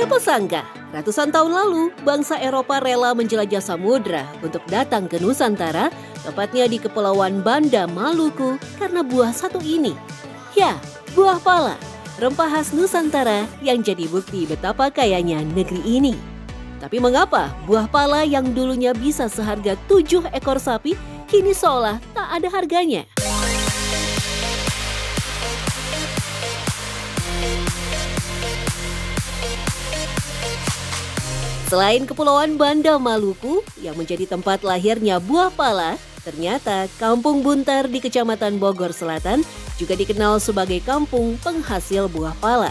Siapa sangka, ratusan tahun lalu bangsa Eropa rela menjelajah samudra untuk datang ke Nusantara, tepatnya di Kepulauan Banda, Maluku, karena buah satu ini. Ya, buah pala, rempah khas Nusantara yang jadi bukti betapa kayanya negeri ini. Tapi mengapa buah pala yang dulunya bisa seharga 7 ekor sapi, kini seolah tak ada harganya? Selain Kepulauan Banda, Maluku, yang menjadi tempat lahirnya buah pala, ternyata Kampung Buntar di Kecamatan Bogor Selatan juga dikenal sebagai kampung penghasil buah pala.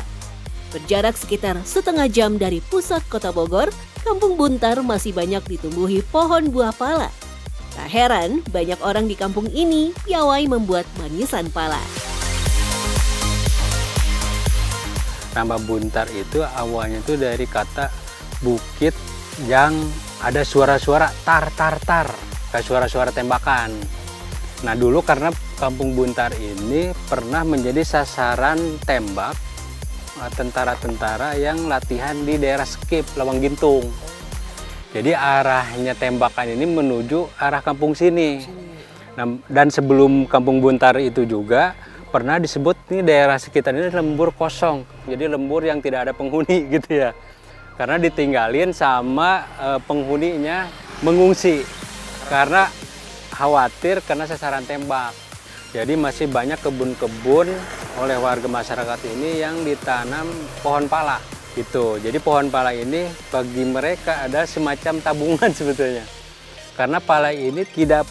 Berjarak sekitar setengah jam dari pusat kota Bogor, Kampung Buntar masih banyak ditumbuhi pohon buah pala. Tak heran, banyak orang di kampung ini piawai membuat manisan pala. Nama Buntar itu awalnya itu dari kata bukit yang ada suara-suara tar, kayak suara-suara tembakan. Nah dulu karena Kampung Buntar ini pernah menjadi sasaran tembak tentara-tentara yang latihan di daerah Skip, Lawang Gintung. Jadi arahnya tembakan ini menuju arah kampung sini. Nah, dan sebelum Kampung Buntar itu juga pernah disebut nih daerah sekitar ini lembur kosong. Jadi lembur yang tidak ada penghuni gitu ya. Karena ditinggalin sama penghuninya mengungsi karena khawatir karena sasaran tembak. Jadi masih banyak kebun-kebun oleh warga masyarakat ini yang ditanam pohon pala gitu. Jadi pohon pala ini bagi mereka ada semacam tabungan sebetulnya. Karena pala ini tidak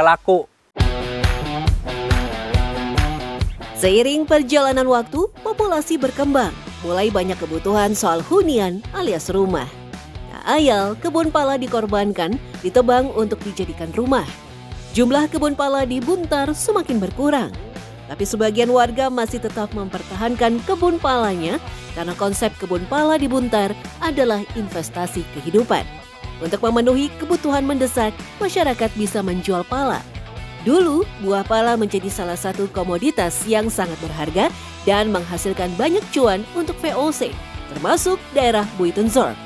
laku. Seiring perjalanan waktu, populasi berkembang. Mulai banyak kebutuhan soal hunian alias rumah. Tak ayal, kebun pala dikorbankan, ditebang untuk dijadikan rumah. Jumlah kebun pala di Buntar semakin berkurang. Tapi sebagian warga masih tetap mempertahankan kebun palanya karena konsep kebun pala di Buntar adalah investasi kehidupan. Untuk memenuhi kebutuhan mendesak, masyarakat bisa menjual pala. Dulu, buah pala menjadi salah satu komoditas yang sangat berharga dan menghasilkan banyak cuan untuk VOC, termasuk daerah Buitenzorg.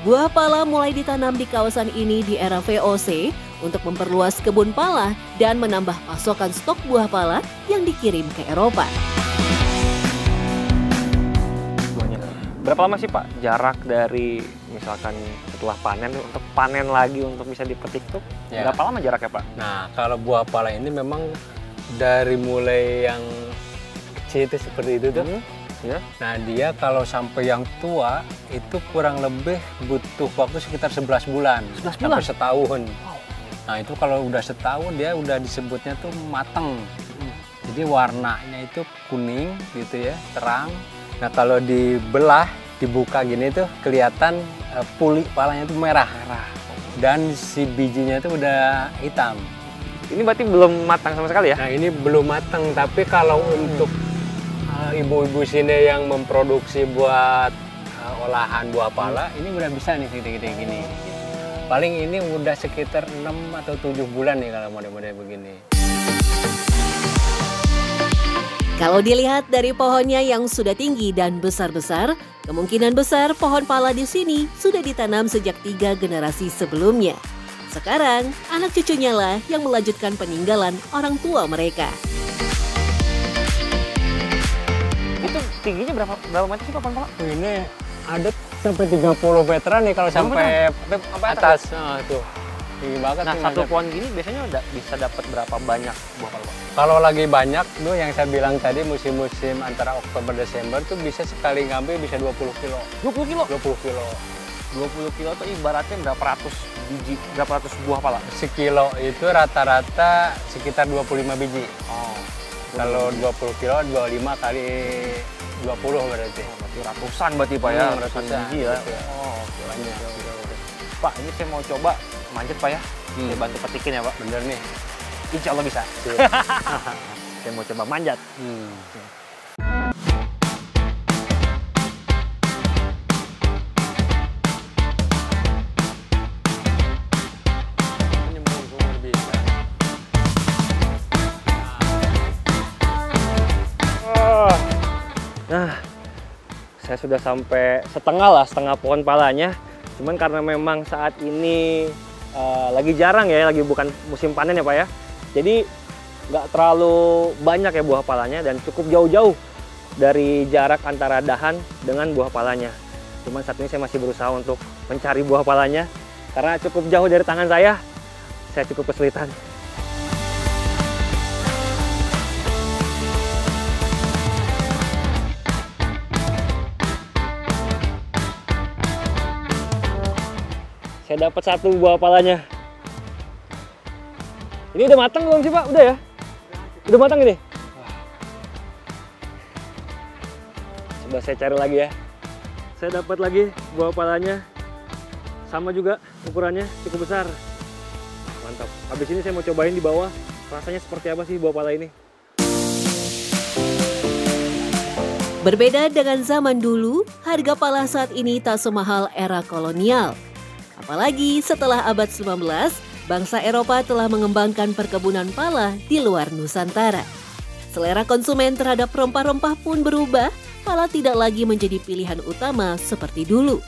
Buah pala mulai ditanam di kawasan ini di era VOC untuk memperluas kebun pala dan menambah pasokan stok buah pala yang dikirim ke Eropa. Berapa lama sih Pak jarak dari misalkan setelah panen untuk panen lagi untuk bisa dipetik tuh? Ya. Berapa lama jaraknya Pak? Nah kalau buah pala ini memang dari mulai yang kecil itu seperti itu tuh. Ya. Nah dia kalau sampai yang tua itu kurang lebih butuh waktu sekitar 11 bulan. 11 bulan? Sampai setahun. Wow. Nah itu kalau udah setahun dia udah disebutnya tuh mateng. Jadi warnanya itu kuning gitu ya, terang. Nah kalau dibelah, dibuka gini tuh kelihatan puli palanya itu merah. Dan si bijinya itu udah hitam. Ini berarti belum matang sama sekali ya? Nah ini belum matang, tapi kalau untuk ibu-ibu sini yang memproduksi buat olahan buah pala, ini udah bisa nih gede-gede gini. Paling ini udah sekitar 6 atau 7 bulan nih kalau model-model begini. Kalau dilihat dari pohonnya yang sudah tinggi dan besar-besar, kemungkinan besar pohon pala di sini sudah ditanam sejak 3 generasi sebelumnya. Sekarang, anak cucunya lah yang melanjutkan peninggalan orang tua mereka. Itu tingginya berapa meter sih Pak pohon pala? Ini ada sampai 30 meteran nih kalau sampai atas. Nah, tuh. Tinggi banget. Nah, satu pohon gini biasanya udah bisa dapat berapa banyak buah pala Pak? Kalau lagi banyak tuh yang saya bilang tadi musim-musim antara Oktober Desember tuh bisa sekali ngambil bisa 20 kilo. 20 kilo? 20 kilo. 20 kilo tuh ibaratnya berapa ratus biji, berapa ratus buah pala? Sekilo itu rata-rata sekitar 25 biji. Oh. Kalau 20 kilo 25 kali 20 berarti. Oh, berarti ratusan berarti Pak ya, ratusan biji ya. Oh, banyak. Pak, ini saya mau coba manjat Pak ya. Saya bantu petikin ya Pak. Bener nih. Insya Allah bisa. Saya mau coba manjat. Nah, saya sudah sampai setengah pohon palanya. Cuman karena memang saat ini lagi jarang ya, lagi bukan musim panen ya Pak ya. Jadi nggak terlalu banyak ya buah palanya dan cukup jauh-jauh dari jarak antara dahan dengan buah palanya. Cuman saat ini saya masih berusaha untuk mencari buah palanya karena cukup jauh dari tangan saya cukup kesulitan. Saya dapat satu buah palanya. Ini udah matang belum sih Pak? Udah ya? Udah matang ini? Coba saya cari lagi ya. Saya dapat lagi buah palanya. Sama juga ukurannya cukup besar. Mantap. Habis ini saya mau cobain di bawah. Rasanya seperti apa sih buah pala ini? Berbeda dengan zaman dulu, harga pala saat ini tak semahal era kolonial. Apalagi setelah abad 19, bangsa Eropa telah mengembangkan perkebunan pala di luar Nusantara. Selera konsumen terhadap rempah-rempah pun berubah, pala tidak lagi menjadi pilihan utama seperti dulu.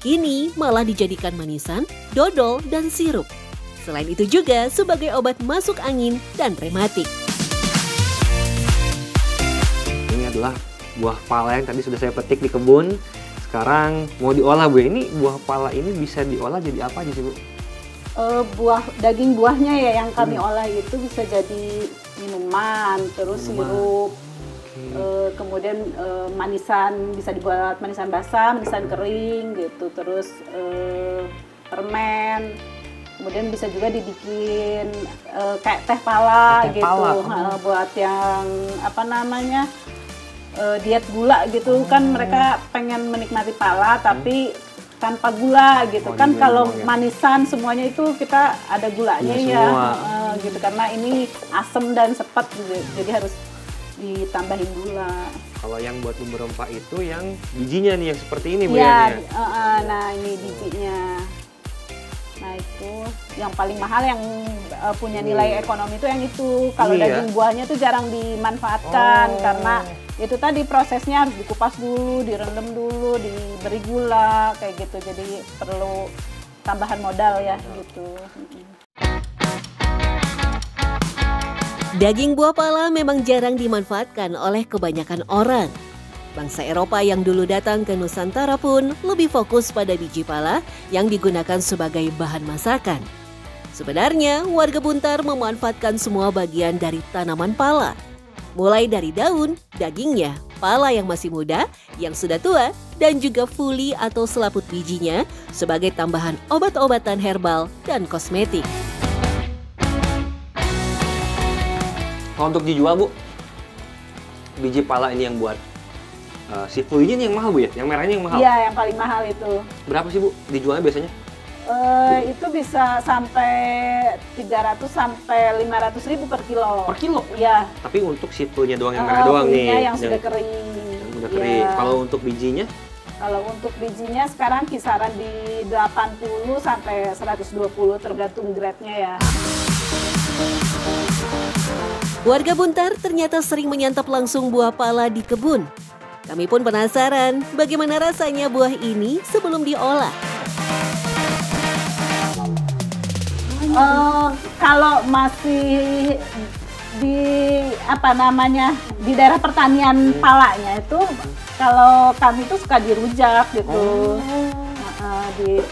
Kini malah dijadikan manisan, dodol, dan sirup. Selain itu juga sebagai obat masuk angin dan rematik. Ini adalah buah pala yang tadi sudah saya petik di kebun. Sekarang mau diolah Bu. Ini buah pala ini bisa diolah jadi apa aja sih Bu? Daging buahnya ya yang kami olah itu bisa jadi minuman, terus sirup, kemudian manisan, bisa dibuat manisan basah, manisan kering gitu, terus permen, kemudian bisa juga dibikin kayak teh pala gitu, buat yang apa namanya diet gula gitu kan, mereka pengen menikmati pala tapi tanpa gula gitu kan. Kalau manisan semuanya itu kita ada gulanya ya gitu, karena ini asam dan sepet gitu, jadi harus ditambahin gula. Kalau yang buat bumbu rempah itu yang bijinya nih yang seperti ini Bu ya? Nah ini bijinya. Nah itu yang paling mahal, yang punya nilai ekonomi itu yang itu. Kalau daging buahnya tuh jarang dimanfaatkan karena itu tadi prosesnya harus dikupas dulu, direndam dulu, diberi gula kayak gitu. Jadi perlu tambahan modal ya gitu. Daging buah pala memang jarang dimanfaatkan oleh kebanyakan orang. Bangsa Eropa yang dulu datang ke Nusantara pun lebih fokus pada biji pala yang digunakan sebagai bahan masakan. Sebenarnya, warga Buntar memanfaatkan semua bagian dari tanaman pala. Mulai dari daun, dagingnya, pala yang masih muda, yang sudah tua, dan juga fuli atau selaput bijinya sebagai tambahan obat-obatan herbal dan kosmetik. Kalau untuk dijual Bu, biji pala ini yang buat si fulinya ini yang mahal Bu ya? Yang merahnya yang mahal? Iya, yang paling mahal itu. Berapa sih Bu dijualnya biasanya? Itu bisa sampai 300 sampai 500 ribu per kilo. Per kilo? Iya. Tapi untuk si fulinya doang yang merah doang nih? Yang sudah kering. Yang sudah kering. Kalau untuk bijinya? Kalau untuk bijinya sekarang kisaran di 80 sampai 120 tergantung grade-nya ya. Warga Buntar ternyata sering menyantap langsung buah pala di kebun. Kami pun penasaran bagaimana rasanya buah ini sebelum diolah. Kalau masih di di daerah pertanian palanya itu, kalau kami itu suka dirujak gitu.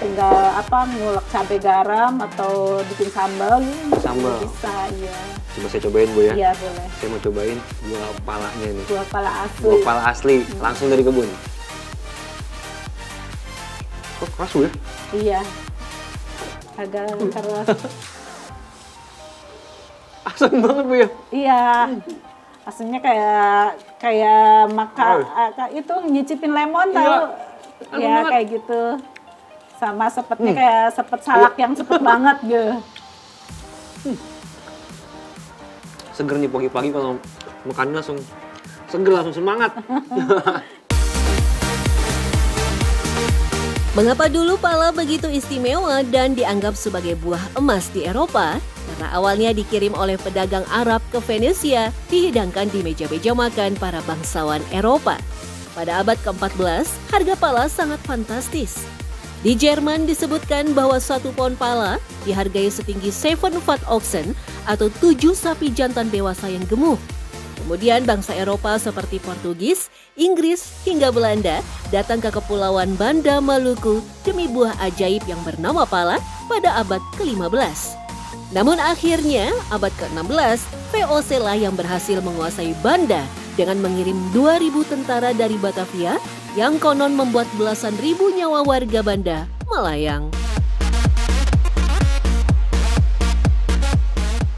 Tinggal ngulek cabai garam atau bikin sambal gitu. Sambal bisa ya. Coba saya cobain Bu ya. Iya boleh. Saya mau cobain buah palanya nih. Buah pala asli. Buah pala asli langsung dari kebun. Kok keras Bu ya? Iya. Agak keras. Asam banget Bu ya? Iya. Asamnya kayak makan itu nyicipin lemon tahu. Ya kayak gitu. Sama sepetnya kayak sepet salak yang sepet banget gitu. Seger nih pagi-pagi kalau makannya langsung seger, langsung semangat. Mengapa dulu pala begitu istimewa dan dianggap sebagai buah emas di Eropa? Karena awalnya dikirim oleh pedagang Arab ke Venesia, dihidangkan di meja-meja makan para bangsawan Eropa. Pada abad ke-14, harga pala sangat fantastis. Di Jerman disebutkan bahwa 1 pound pala dihargai setinggi 7 fat oxen atau 7 sapi jantan dewasa yang gemuk. Kemudian bangsa Eropa seperti Portugis, Inggris, hingga Belanda datang ke Kepulauan Banda Maluku demi buah ajaib yang bernama pala pada abad ke-15. Namun akhirnya abad ke-16, VOC lah yang berhasil menguasai Banda dengan mengirim 2.000 tentara dari Batavia yang konon membuat belasan ribu nyawa warga Banda melayang.